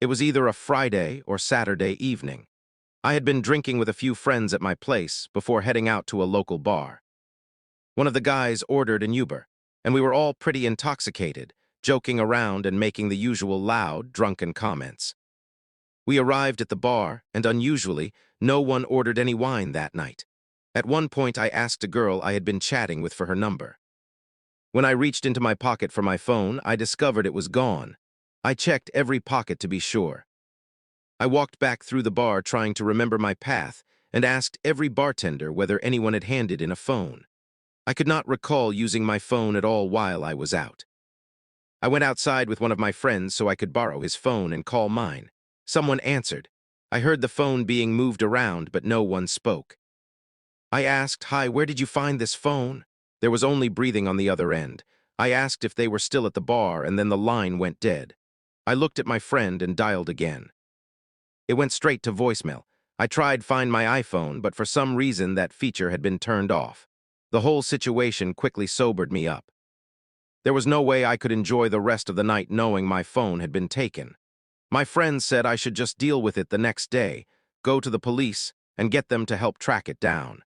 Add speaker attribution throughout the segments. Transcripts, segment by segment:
Speaker 1: It was either a Friday or Saturday evening. I had been drinking with a few friends at my place before heading out to a local bar. One of the guys ordered an Uber, and we were all pretty intoxicated, joking around and making the usual loud, drunken comments. We arrived at the bar, and unusually, no one ordered any wine that night. At one point, I asked a girl I had been chatting with for her number. When I reached into my pocket for my phone, I discovered it was gone. I checked every pocket to be sure. I walked back through the bar trying to remember my path and asked every bartender whether anyone had handed in a phone. I could not recall using my phone at all while I was out. I went outside with one of my friends so I could borrow his phone and call mine. Someone answered. I heard the phone being moved around, but no one spoke. I asked, "Hi, where did you find this phone?" There was only breathing on the other end. I asked if they were still at the bar, and then the line went dead. I looked at my friend and dialed again. It went straight to voicemail. I tried Find My iPhone, but for some reason that feature had been turned off. The whole situation quickly sobered me up. There was no way I could enjoy the rest of the night knowing my phone had been taken. My friends said I should just deal with it the next day, go to the police, and get them to help track it down.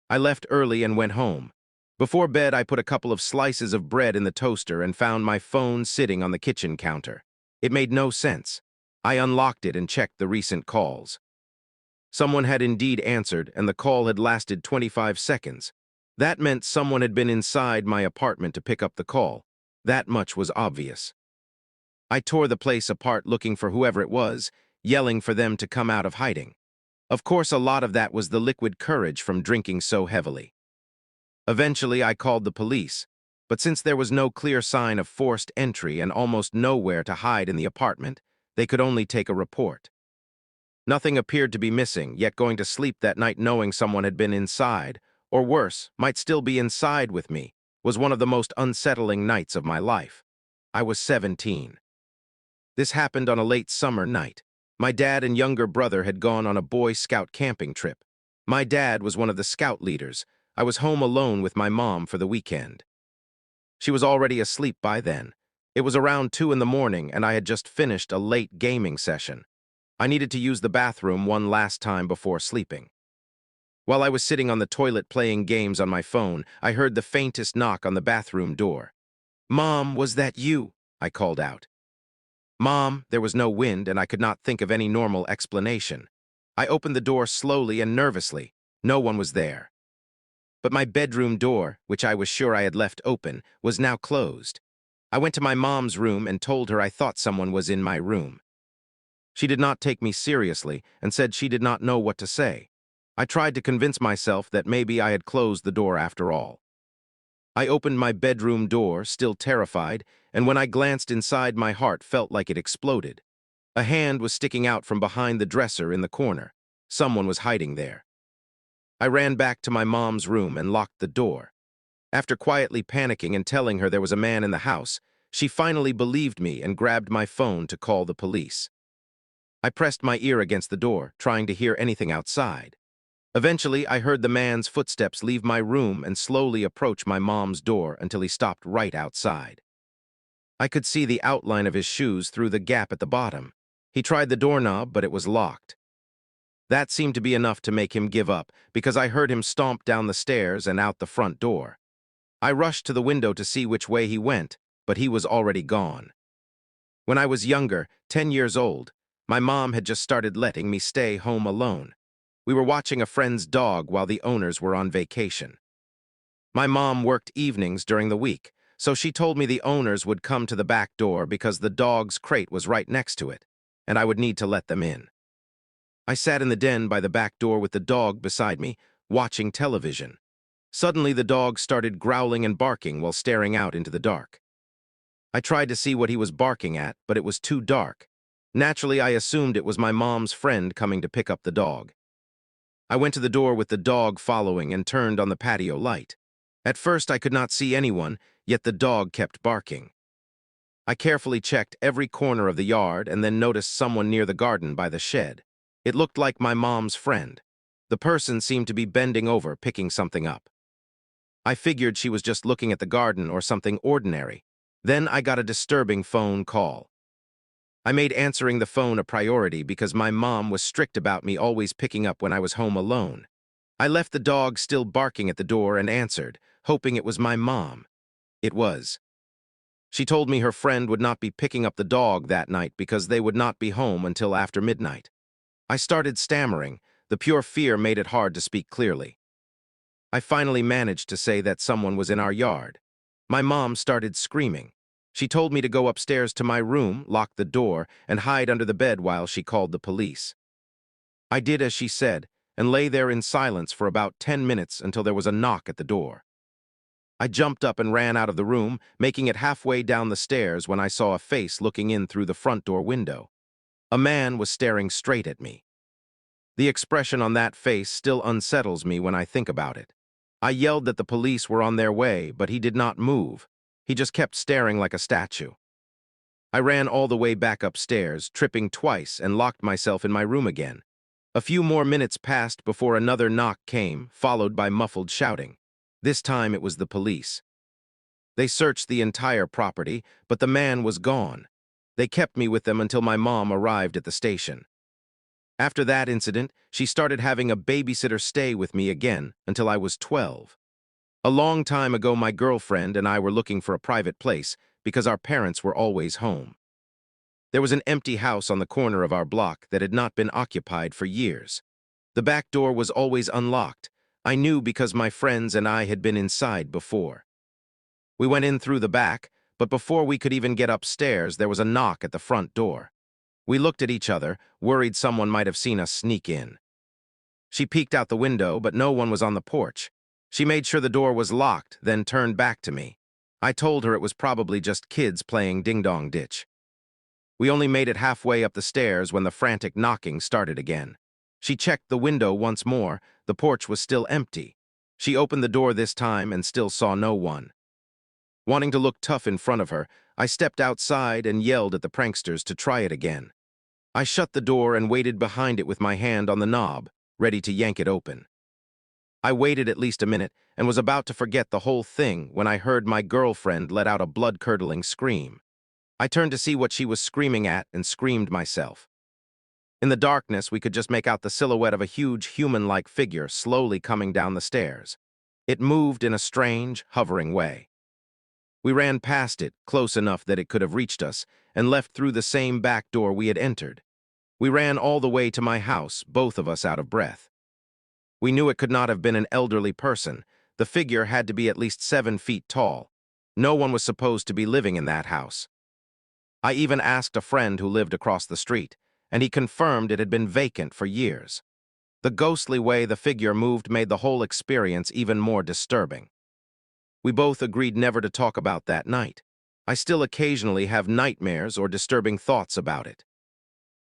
Speaker 1: I left early and went home. Before bed, I put a couple of slices of bread in the toaster and found my phone sitting on the kitchen counter. It made no sense. I unlocked it and checked the recent calls. Someone had indeed answered, and the call had lasted 25 seconds. That meant someone had been inside my apartment to pick up the call. That much was obvious. I tore the place apart looking for whoever it was, yelling for them to come out of hiding. Of course, a lot of that was the liquid courage from drinking so heavily. Eventually, I called the police, but since there was no clear sign of forced entry and almost nowhere to hide in the apartment, they could only take a report. Nothing appeared to be missing, yet going to sleep that night knowing someone had been inside, or worse, might still be inside with me, was one of the most unsettling nights of my life. I was 17. This happened on a late summer night. My dad and younger brother had gone on a Boy Scout camping trip. My dad was one of the scout leaders. I was home alone with my mom for the weekend. She was already asleep by then. It was around 2 in the morning, and I had just finished a late gaming session. I needed to use the bathroom one last time before sleeping. While I was sitting on the toilet playing games on my phone, I heard the faintest knock on the bathroom door. "Mom, was that you?" I called out. "Mom," there was no wind, and I could not think of any normal explanation. I opened the door slowly and nervously. No one was there. But my bedroom door, which I was sure I had left open, was now closed. I went to my mom's room and told her I thought someone was in my room. She did not take me seriously and said she did not know what to say. I tried to convince myself that maybe I had closed the door after all. I opened my bedroom door, still terrified, and when I glanced inside, my heart felt like it exploded. A hand was sticking out from behind the dresser in the corner. Someone was hiding there. I ran back to my mom's room and locked the door. After quietly panicking and telling her there was a man in the house, she finally believed me and grabbed my phone to call the police. I pressed my ear against the door, trying to hear anything outside. Eventually, I heard the man's footsteps leave my room and slowly approach my mom's door until he stopped right outside. I could see the outline of his shoes through the gap at the bottom. He tried the doorknob, but it was locked. That seemed to be enough to make him give up, because I heard him stomp down the stairs and out the front door. I rushed to the window to see which way he went, but he was already gone. When I was younger, 10 years old, my mom had just started letting me stay home alone. We were watching a friend's dog while the owners were on vacation. My mom worked evenings during the week, so she told me the owners would come to the back door because the dog's crate was right next to it, and I would need to let them in. I sat in the den by the back door with the dog beside me, watching television. Suddenly, the dog started growling and barking while staring out into the dark. I tried to see what he was barking at, but it was too dark. Naturally, I assumed it was my mom's friend coming to pick up the dog. I went to the door with the dog following and turned on the patio light. At first, I could not see anyone, yet the dog kept barking. I carefully checked every corner of the yard and then noticed someone near the garden by the shed. It looked like my mom's friend. The person seemed to be bending over, picking something up. I figured she was just looking at the garden or something ordinary. Then I got a disturbing phone call. I made answering the phone a priority because my mom was strict about me always picking up when I was home alone. I left the dog still barking at the door and answered, hoping it was my mom. It was. She told me her friend would not be picking up the dog that night because they would not be home until after midnight. I started stammering. The pure fear made it hard to speak clearly. I finally managed to say that someone was in our yard. My mom started screaming. She told me to go upstairs to my room, lock the door, and hide under the bed while she called the police. I did as she said, and lay there in silence for about 10 minutes until there was a knock at the door. I jumped up and ran out of the room, making it halfway down the stairs when I saw a face looking in through the front door window. A man was staring straight at me. The expression on that face still unsettles me when I think about it. I yelled that the police were on their way, but he did not move. He just kept staring like a statue. I ran all the way back upstairs, tripping twice, and locked myself in my room again. A few more minutes passed before another knock came, followed by muffled shouting. This time it was the police. They searched the entire property, but the man was gone. They kept me with them until my mom arrived at the station. After that incident, she started having a babysitter stay with me again until I was 12. A long time ago, my girlfriend and I were looking for a private place because our parents were always home. There was an empty house on the corner of our block that had not been occupied for years. The back door was always unlocked. I knew because my friends and I had been inside before. We went in through the back, but before we could even get upstairs, there was a knock at the front door. We looked at each other, worried someone might have seen us sneak in. She peeked out the window, but no one was on the porch. She made sure the door was locked, then turned back to me. I told her it was probably just kids playing ding-dong ditch. We only made it halfway up the stairs when the frantic knocking started again. She checked the window once more. The porch was still empty. She opened the door this time and still saw no one. Wanting to look tough in front of her, I stepped outside and yelled at the pranksters to try it again. I shut the door and waited behind it with my hand on the knob, ready to yank it open. I waited at least a minute and was about to forget the whole thing when I heard my girlfriend let out a blood-curdling scream. I turned to see what she was screaming at and screamed myself. In the darkness, we could just make out the silhouette of a huge human-like figure slowly coming down the stairs. It moved in a strange, hovering way. We ran past it, close enough that it could have reached us, and left through the same back door we had entered. We ran all the way to my house, both of us out of breath. We knew it could not have been an elderly person. The figure had to be at least 7 feet tall. No one was supposed to be living in that house. I even asked a friend who lived across the street, and he confirmed it had been vacant for years. The ghostly way the figure moved made the whole experience even more disturbing. We both agreed never to talk about that night. I still occasionally have nightmares or disturbing thoughts about it.